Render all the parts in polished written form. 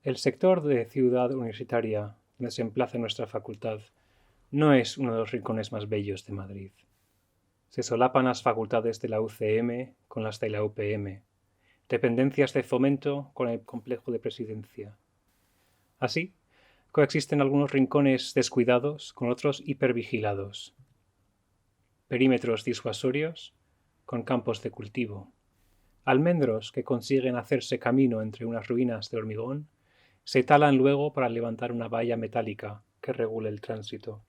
El sector de Ciudad Universitaria, donde se emplaza nuestra facultad, no es uno de los rincones más bellos de Madrid. Se solapan las facultades de la UCM con las de la UPM, dependencias de Fomento con el complejo de Presidencia. Así, coexisten algunos rincones descuidados con otros hipervigilados, perímetros disuasorios con campos de cultivo, almendros que consiguen hacerse camino entre unas ruinas de hormigón, se talan luego para levantar una valla metálica que regule el tránsito.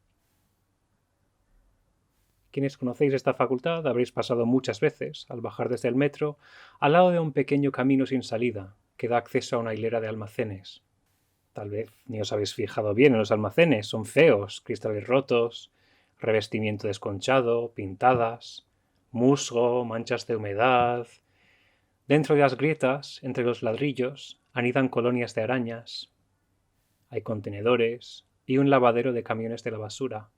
Quienes conocéis esta facultad habréis pasado muchas veces, al bajar desde el metro, al lado de un pequeño camino sin salida que da acceso a una hilera de almacenes. Tal vez ni os habéis fijado bien en los almacenes, son feos, cristales rotos, revestimiento desconchado, pintadas, musgo, manchas de humedad. Dentro de las grietas, entre los ladrillos, anidan colonias de arañas. Hay contenedores y un lavadero de camiones de la basura.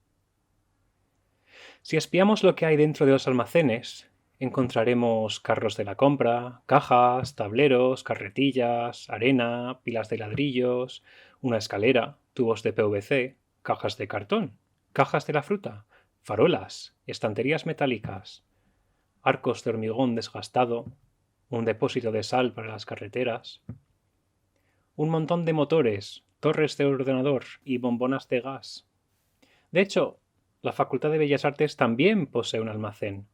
Si espiamos lo que hay dentro de los almacenes, encontraremos carros de la compra, cajas, tableros, carretillas, arena, pilas de ladrillos, una escalera, tubos de PVC, cajas de cartón, cajas de la fruta, farolas, estanterías metálicas, arcos de hormigón desgastado, un depósito de sal para las carreteras, un montón de motores, torres de ordenador y bombonas de gas. De hecho, la Facultad de Bellas Artes también posee un almacén,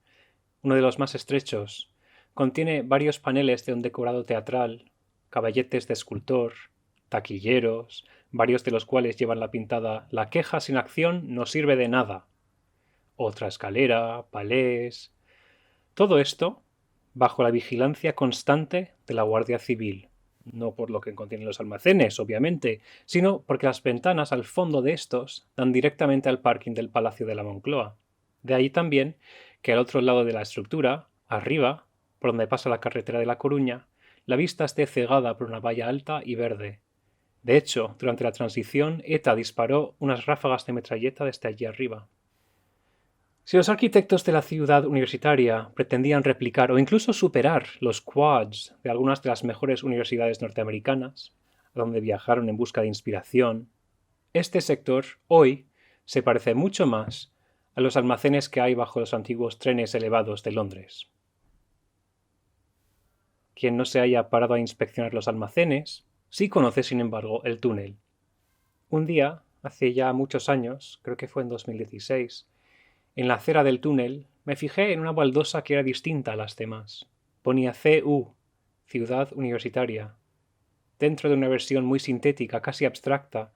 uno de los más estrechos. Contiene varios paneles de un decorado teatral, caballetes de escultor, taquilleros, varios de los cuales llevan la pintada «La queja sin acción no sirve de nada». Otra escalera, palés. Todo esto bajo la vigilancia constante de la Guardia Civil. No por lo que contienen los almacenes, obviamente, sino porque las ventanas al fondo de estos dan directamente al parking del Palacio de la Moncloa. De ahí también que al otro lado de la estructura, arriba, por donde pasa la carretera de La Coruña, la vista esté cegada por una valla alta y verde. De hecho, durante la transición, ETA disparó unas ráfagas de metralleta desde allí arriba. Si los arquitectos de la ciudad universitaria pretendían replicar o incluso superar los quads de algunas de las mejores universidades norteamericanas, a donde viajaron en busca de inspiración, este sector hoy se parece mucho más a los almacenes que hay bajo los antiguos trenes elevados de Londres. Quien no se haya parado a inspeccionar los almacenes, sí conoce, sin embargo, el túnel. Un día, hace ya muchos años, creo que fue en 2016, en la acera del túnel me fijé en una baldosa que era distinta a las demás. Ponía CU, Ciudad Universitaria, dentro de una versión muy sintética, casi abstracta,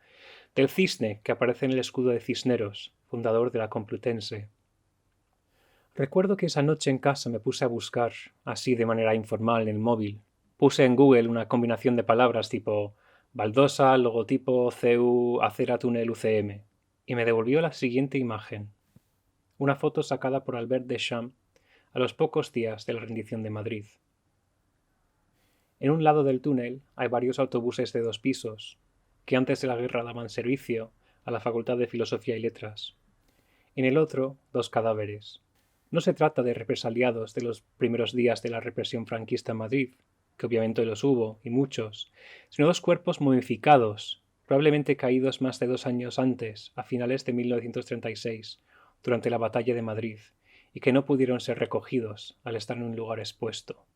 del cisne que aparece en el escudo de Cisneros, fundador de la Complutense. Recuerdo que esa noche en casa me puse a buscar, así de manera informal en el móvil. Puse en Google una combinación de palabras tipo baldosa, logotipo, CU, acera, túnel, UCM, y me devolvió la siguiente imagen. Una foto sacada por Albert Deschamps a los pocos días de la rendición de Madrid. En un lado del túnel hay varios autobuses de 2 pisos, que antes de la guerra daban servicio a la Facultad de Filosofía y Letras. En el otro, 2 cadáveres. No se trata de represaliados de los primeros días de la represión franquista en Madrid, que obviamente los hubo, y muchos, sino 2 cuerpos momificados, probablemente caídos más de 2 años antes, a finales de 1936, durante la Batalla de Madrid, y que no pudieron ser recogidos al estar en un lugar expuesto.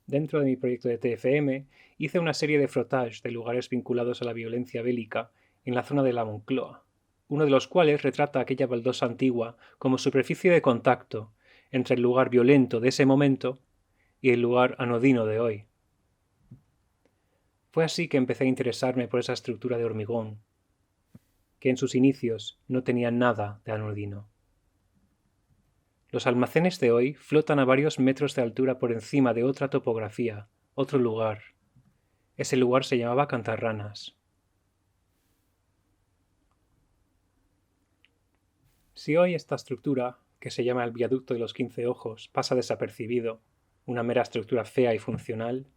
Dentro de mi proyecto de TFM hice una serie de frotage de lugares vinculados a la violencia bélica en la zona de la Moncloa, uno de los cuales retrata aquella baldosa antigua como superficie de contacto entre el lugar violento de ese momento y el lugar anodino de hoy. Fue así que empecé a interesarme por esa estructura de hormigón, que en sus inicios no tenía nada de anodino. Los almacenes de hoy flotan a varios metros de altura por encima de otra topografía, otro lugar. Ese lugar se llamaba Cantarranas. Si hoy esta estructura, que se llama el viaducto de los 15 ojos, pasa desapercibido, una mera estructura fea y funcional,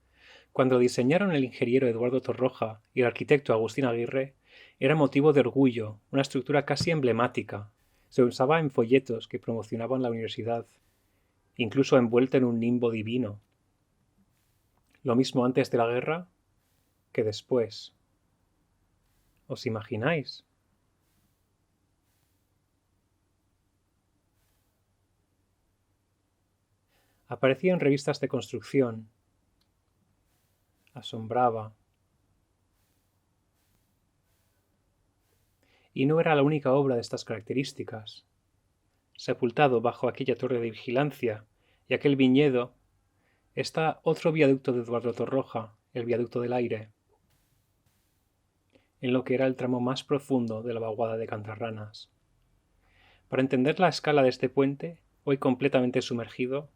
cuando diseñaron el ingeniero Eduardo Torroja y el arquitecto Agustín Aguirre, era motivo de orgullo, una estructura casi emblemática. Se usaba en folletos que promocionaban la universidad, incluso envuelta en un nimbo divino. Lo mismo antes de la guerra que después. ¿Os imagináis? Aparecía en revistas de construcción. Asombraba. Y no era la única obra de estas características. Sepultado bajo aquella torre de vigilancia y aquel viñedo, está otro viaducto de Eduardo Torroja, el viaducto del aire, en lo que era el tramo más profundo de la vaguada de Cantarranas. Para entender la escala de este puente, hoy completamente sumergido,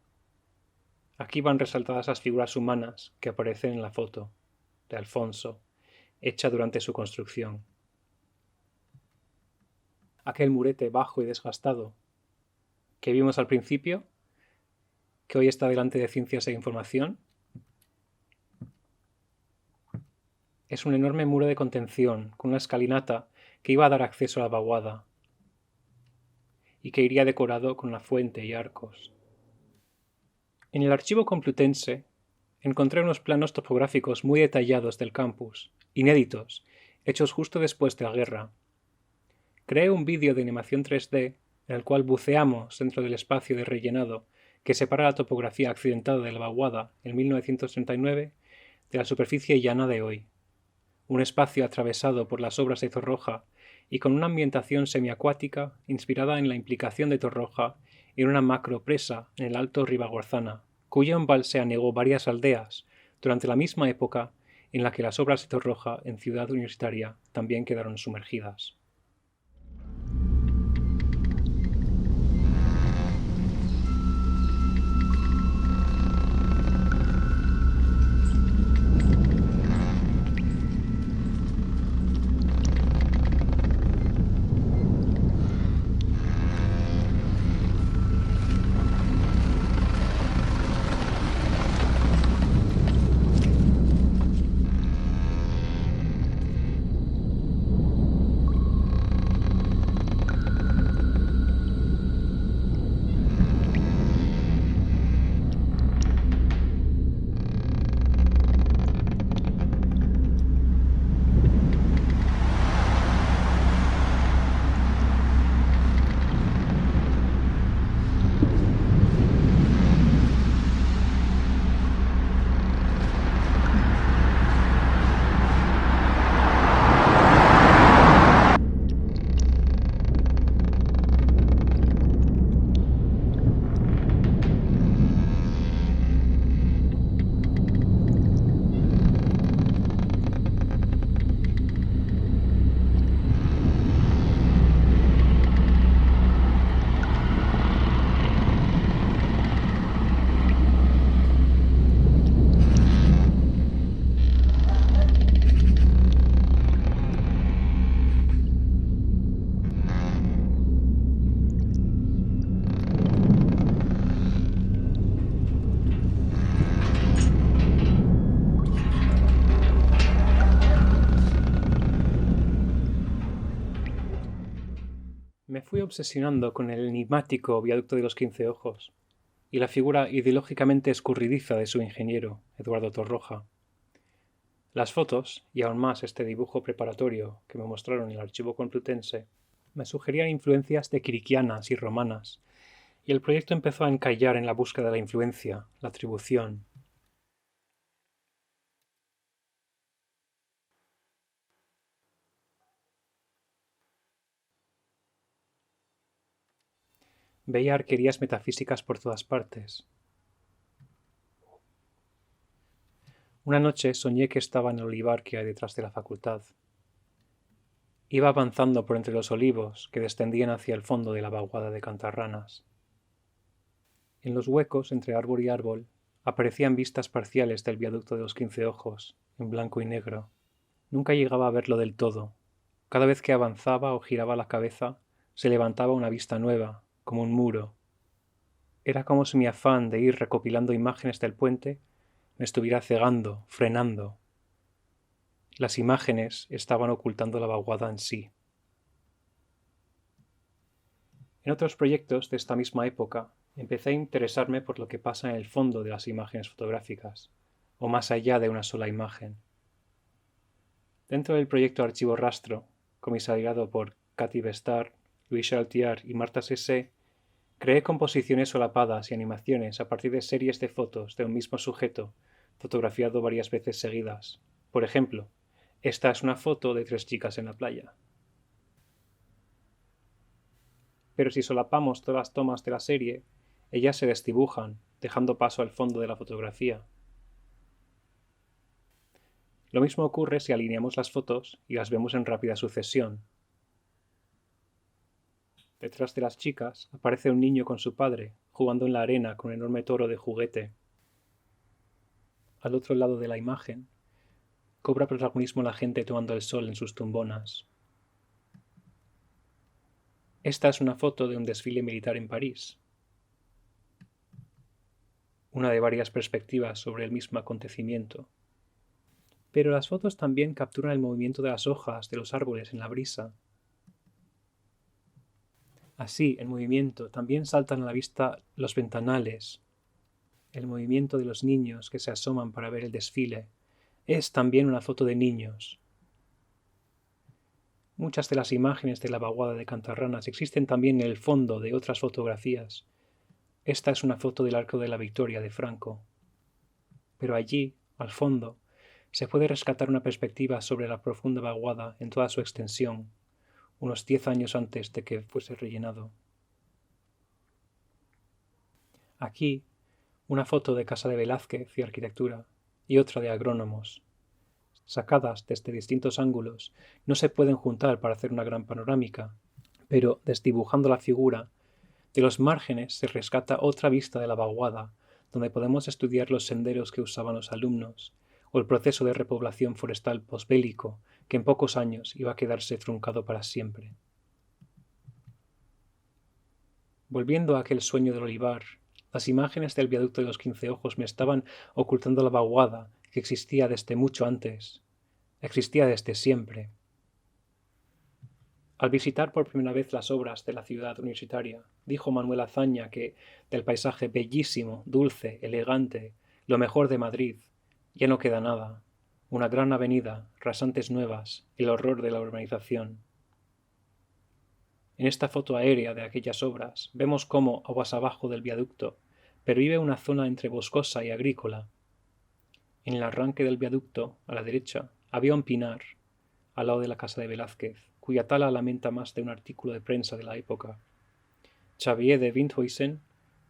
aquí van resaltadas las figuras humanas que aparecen en la foto de Alfonso, hecha durante su construcción. Aquel murete bajo y desgastado que vimos al principio, que hoy está delante de Ciencias e Información, es un enorme muro de contención con una escalinata que iba a dar acceso a la vaguada y que iría decorado con una fuente y arcos. En el archivo complutense encontré unos planos topográficos muy detallados del campus, inéditos, hechos justo después de la guerra. Creé un vídeo de animación 3D en el cual buceamos dentro del espacio de rellenado que separa la topografía accidentada de la vaguada en 1939 de la superficie llana de hoy. Un espacio atravesado por las obras de Torroja y con una ambientación semiacuática inspirada en la implicación de Torroja en una macropresa en el Alto Ribagorzana, cuyo embalse anegó varias aldeas durante la misma época en la que las obras de Torroja en Ciudad Universitaria también quedaron sumergidas. Me fui obsesionando con el enigmático viaducto de los 15 ojos y la figura ideológicamente escurridiza de su ingeniero, Eduardo Torroja. Las fotos, y aún más este dibujo preparatorio que me mostraron en el archivo complutense, me sugerían influencias de quiriquianas y romanas, y el proyecto empezó a encallar en la búsqueda de la influencia, la atribución. Veía arquerías metafísicas por todas partes. Una noche soñé que estaba en el olivar que hay detrás de la facultad. Iba avanzando por entre los olivos que descendían hacia el fondo de la vaguada de Cantarranas. En los huecos entre árbol y árbol aparecían vistas parciales del viaducto de los 15 ojos, en blanco y negro. Nunca llegaba a verlo del todo. Cada vez que avanzaba o giraba la cabeza, se levantaba una vista nueva, como un muro. Era como si mi afán de ir recopilando imágenes del puente me estuviera cegando, frenando. Las imágenes estaban ocultando la vaguada en sí. En otros proyectos de esta misma época empecé a interesarme por lo que pasa en el fondo de las imágenes fotográficas, o más allá de una sola imagen. Dentro del proyecto Archivo Rastro, comisariado por Cathy Bestard, Louis Chaltier y Marta Sessé, creé composiciones solapadas y animaciones a partir de series de fotos de un mismo sujeto, fotografiado varias veces seguidas. Por ejemplo, esta es una foto de 3 chicas en la playa. Pero si solapamos todas las tomas de la serie, ellas se desdibujan, dejando paso al fondo de la fotografía. Lo mismo ocurre si alineamos las fotos y las vemos en rápida sucesión. Detrás de las chicas aparece un niño con su padre, jugando en la arena con un enorme toro de juguete. Al otro lado de la imagen, cobra protagonismo la gente tomando el sol en sus tumbonas. Esta es una foto de un desfile militar en París. Una de varias perspectivas sobre el mismo acontecimiento. Pero las fotos también capturan el movimiento de las hojas de los árboles en la brisa. Así, en movimiento, también saltan a la vista los ventanales, el movimiento de los niños que se asoman para ver el desfile. Es también una foto de niños. Muchas de las imágenes de la vaguada de Cantarranas existen también en el fondo de otras fotografías. Esta es una foto del Arco de la Victoria de Franco. Pero allí, al fondo, se puede rescatar una perspectiva sobre la profunda vaguada en toda su extensión, unos 10 años antes de que fuese rellenado. Aquí, una foto de casa de Velázquez y arquitectura, y otra de agrónomos. Sacadas desde distintos ángulos, no se pueden juntar para hacer una gran panorámica, pero desdibujando la figura, de los márgenes se rescata otra vista de la vaguada, donde podemos estudiar los senderos que usaban los alumnos, o el proceso de repoblación forestal posbélico, que en pocos años iba a quedarse truncado para siempre. Volviendo a aquel sueño del olivar, las imágenes del viaducto de los 15 ojos me estaban ocultando la vaguada que existía desde mucho antes, existía desde siempre. Al visitar por primera vez las obras de la ciudad universitaria, dijo Manuel Azaña que del paisaje bellísimo, dulce, elegante, lo mejor de Madrid, ya no queda nada. Una gran avenida, rasantes nuevas, el horror de la urbanización. En esta foto aérea de aquellas obras vemos cómo, aguas abajo del viaducto, pervive una zona entre boscosa y agrícola. En el arranque del viaducto, a la derecha, había un pinar, al lado de la casa de Velázquez, cuya tala lamenta más de un artículo de prensa de la época. Xavier de Windhuizen,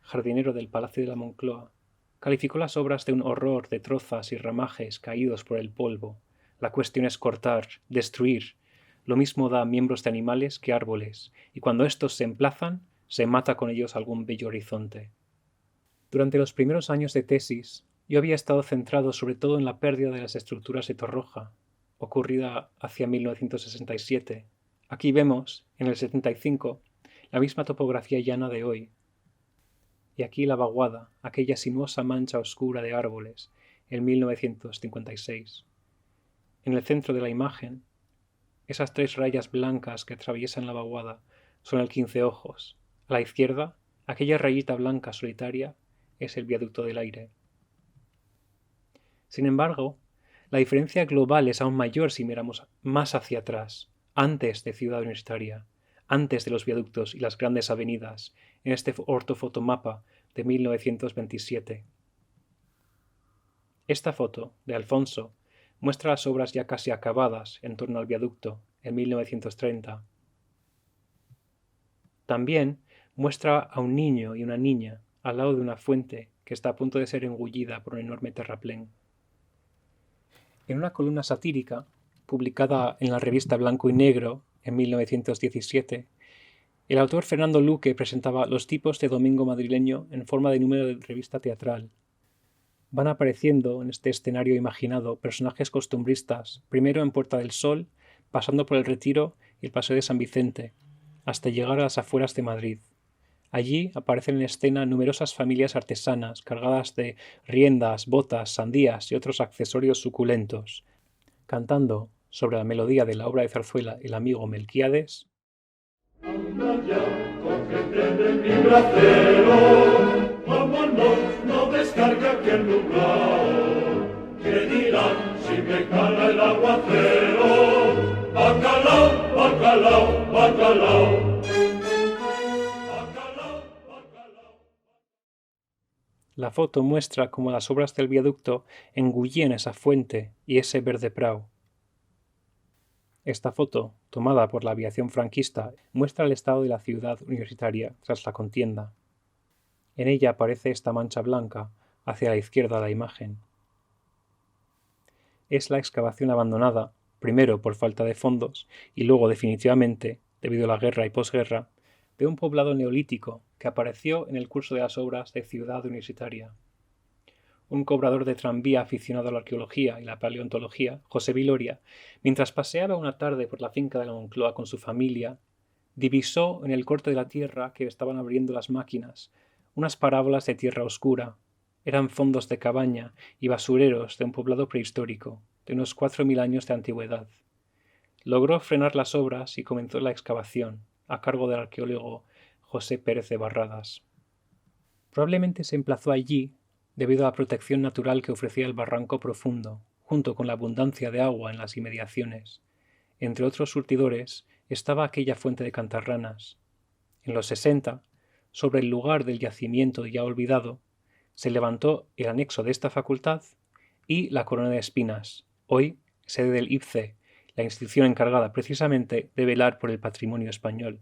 jardinero del Palacio de la Moncloa, calificó las obras de un horror de trozas y ramajes caídos por el polvo. La cuestión es cortar, destruir. Lo mismo da miembros de animales que árboles, y cuando estos se emplazan, se mata con ellos algún bello horizonte. Durante los primeros años de tesis, yo había estado centrado sobre todo en la pérdida de las estructuras de Torroja, ocurrida hacia 1967. Aquí vemos, en el 75, la misma topografía llana de hoy. Y aquí la vaguada, aquella sinuosa mancha oscura de árboles, en 1956. En el centro de la imagen, esas 3 rayas blancas que atraviesan la vaguada son el 15 ojos. A la izquierda, aquella rayita blanca solitaria es el viaducto del aire. Sin embargo, la diferencia global es aún mayor si miramos más hacia atrás, antes de Ciudad Universitaria, antes de los viaductos y las grandes avenidas, en este ortofotomapa de 1927. Esta foto, de Alfonso, muestra las obras ya casi acabadas en torno al viaducto, en 1930. También muestra a un niño y una niña al lado de una fuente que está a punto de ser engullida por un enorme terraplén. En una columna satírica, publicada en la revista Blanco y Negro en 1917, el autor Fernando Luque presentaba los tipos de domingo madrileño en forma de número de revista teatral. Van apareciendo en este escenario imaginado personajes costumbristas, primero en Puerta del Sol, pasando por el Retiro y el Paseo de San Vicente, hasta llegar a las afueras de Madrid. Allí aparecen en escena numerosas familias artesanas cargadas de riendas, botas, sandías y otros accesorios suculentos, cantando sobre la melodía de la obra de zarzuela El amigo Melquíades. Vámonos, no descarga aquel nublado, ¿qué dirán si me cala el aguacero? bacalao, bacalao. La foto muestra cómo las obras del viaducto engullían esa fuente y ese verde prau. Esta foto, tomada por la aviación franquista, muestra el estado de la ciudad universitaria tras la contienda. En ella aparece esta mancha blanca hacia la izquierda de la imagen. Es la excavación abandonada, primero por falta de fondos y luego definitivamente, debido a la guerra y posguerra, de un poblado neolítico que apareció en el curso de las obras de Ciudad Universitaria. Un cobrador de tranvía aficionado a la arqueología y la paleontología, José Viloria, mientras paseaba una tarde por la finca de la Moncloa con su familia, divisó en el corte de la tierra que estaban abriendo las máquinas unas parábolas de tierra oscura. Eran fondos de cabaña y basureros de un poblado prehistórico, de unos 4.000 años de antigüedad. Logró frenar las obras y comenzó la excavación, a cargo del arqueólogo José Pérez de Barradas. Probablemente se emplazó allí debido a la protección natural que ofrecía el barranco profundo, junto con la abundancia de agua en las inmediaciones. Entre otros surtidores estaba aquella fuente de Cantarranas. En los 60, sobre el lugar del yacimiento ya olvidado, se levantó el anexo de esta facultad y la Corona de Espinas, hoy sede del IPCE, la institución encargada precisamente de velar por el patrimonio español.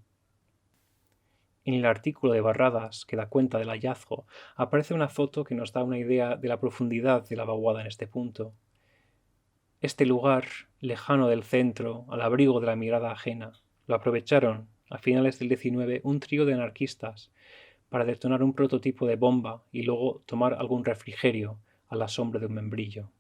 En el artículo de Barradas, que da cuenta del hallazgo, aparece una foto que nos da una idea de la profundidad de la vaguada en este punto. Este lugar, lejano del centro, al abrigo de la mirada ajena, lo aprovecharon, a finales del XIX, un trío de anarquistas para detonar un prototipo de bomba y luego tomar algún refrigerio a la sombra de un membrillo.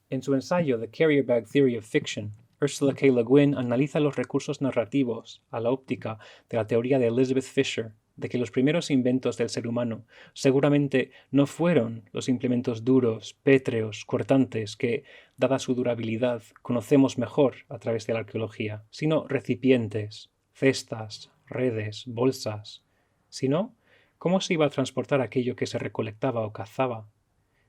En su ensayo The Carrier Bag Theory of Fiction, Ursula K. Le Guin analiza los recursos narrativos a la óptica de la teoría de Elizabeth Fisher de que los primeros inventos del ser humano seguramente no fueron los implementos duros, pétreos, cortantes que, dada su durabilidad, conocemos mejor a través de la arqueología, sino recipientes, cestas, redes, bolsas. Si no, ¿cómo se iba a transportar aquello que se recolectaba o cazaba?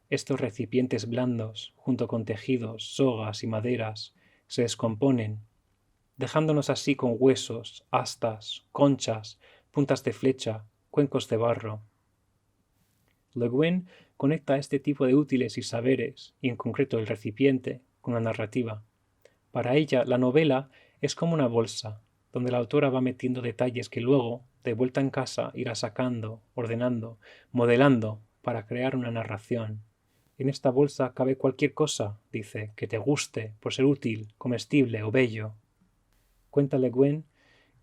Estos recipientes blandos, junto con tejidos, sogas y maderas, se descomponen, dejándonos así con huesos, astas, conchas, puntas de flecha, cuencos de barro. Le Guin conecta este tipo de útiles y saberes, y en concreto el recipiente, con la narrativa. Para ella, la novela es como una bolsa, donde la autora va metiendo detalles que luego, de vuelta en casa, irá sacando, ordenando, modelando, para crear una narración. En esta bolsa cabe cualquier cosa, dice, que te guste, por ser útil, comestible o bello. Cuenta Le Guin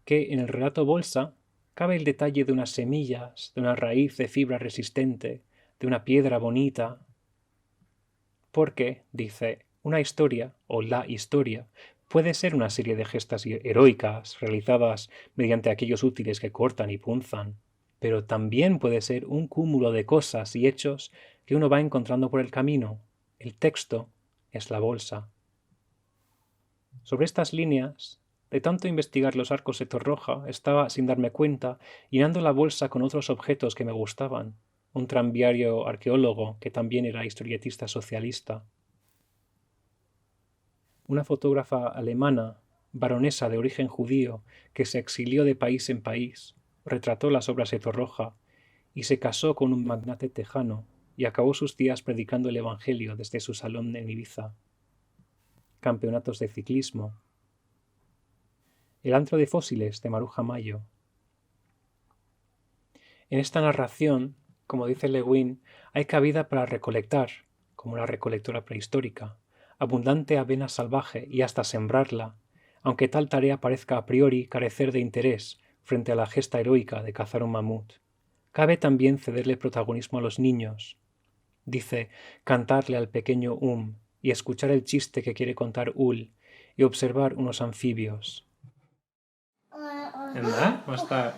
que en el relato bolsa cabe el detalle de unas semillas, de una raíz de fibra resistente, de una piedra bonita. Porque, dice, una historia, o la historia, puede ser una serie de gestas heroicas realizadas mediante aquellos útiles que cortan y punzan, pero también puede ser un cúmulo de cosas y hechos que uno va encontrando por el camino. El texto es la bolsa. Sobre estas líneas, de tanto investigar los arcos de Torroja, estaba, sin darme cuenta, llenando la bolsa con otros objetos que me gustaban. Un tranviario arqueólogo que también era historietista socialista. Una fotógrafa alemana, baronesa de origen judío, que se exilió de país en país, retrató las obras de Torroja y se casó con un magnate tejano y acabó sus días predicando el Evangelio desde su salón en Ibiza. Campeonatos de ciclismo. El antro de fósiles de Maruja Mayo. En esta narración, como dice Le Guin, hay cabida para recolectar, como una recolectora prehistórica, abundante avena salvaje y hasta sembrarla, aunque tal tarea parezca a priori carecer de interés frente a la gesta heroica de cazar un mamut. Cabe también cederle protagonismo a los niños. Dice, cantarle al pequeño y escuchar el chiste que quiere contar Ul y observar unos anfibios. And that? What's that?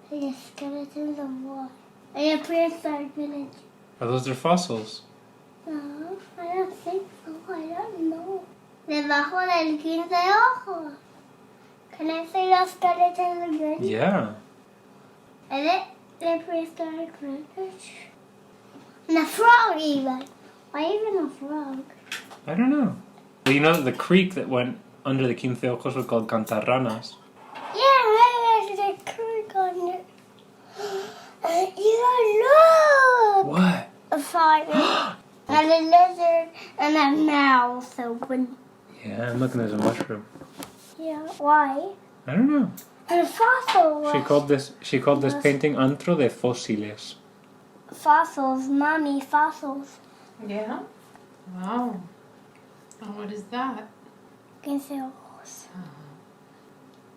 The skeletons of what? In a prehistoric village. Are those their fossils? No, I don't think so. I don't know. Debajo del 15 ojos. Can I see those skeletons again? Yeah. Is it the prehistoric village? And a frog even. Why even a frog? I don't know. Well, you know the creek that went under the 15 ojos are called cantarranas. Yeah, there's a creek on it. You look! What? A fire. And a lizard and a mouse open. Yeah, I'm looking at a mushroom. Yeah, why? I don't know. And a fossil. She called this painting Antro de Fósiles. Fossils, mommy, fossils. Yeah? Wow. And what is that? 15 ojos.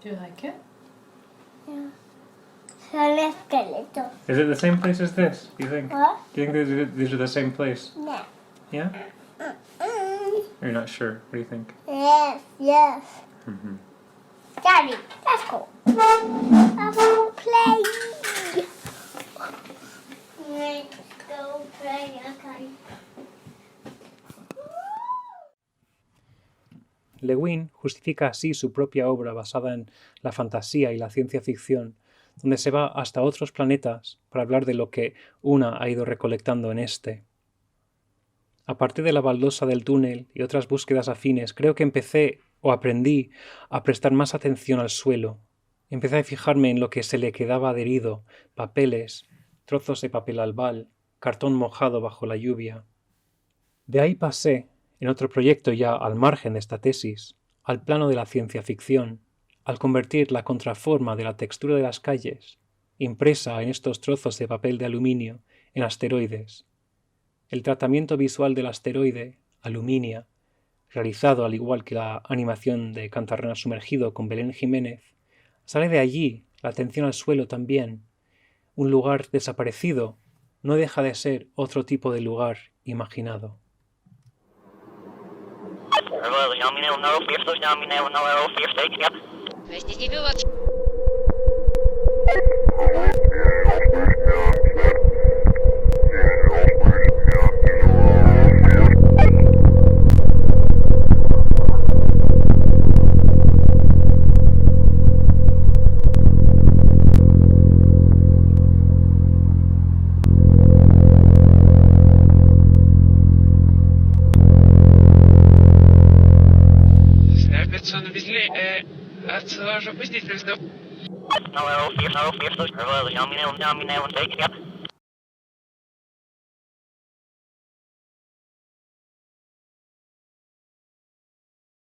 Do you like it? Yeah. Son esqueletos. Is it the same place as this, do you think? What? Do you think these are the same place? No. Yeah? Mm-mm. You're not sure. What do you think? Yes, yes. Mm-hmm. Daddy, let's go. Let's go play. Let's go play, okay. Le Guin justifica así su propia obra basada en la fantasía y la ciencia ficción, donde se va hasta otros planetas para hablar de lo que una ha ido recolectando en este. A partir de la baldosa del túnel y otras búsquedas afines, creo que aprendí a prestar más atención al suelo. Empecé a fijarme en lo que se le quedaba adherido, papeles, trozos de papel albal, cartón mojado bajo la lluvia. De ahí pasé, en otro proyecto ya al margen de esta tesis, al plano de la ciencia ficción, al convertir la contraforma de la textura de las calles, impresa en estos trozos de papel de aluminio, en asteroides. El tratamiento visual del asteroide, Aluminia, realizado al igual que la animación de Cantarrana sumergido con Belén Jiménez, sale de allí la atención al suelo también. Un lugar desaparecido no deja de ser otro tipo de lugar imaginado. Робити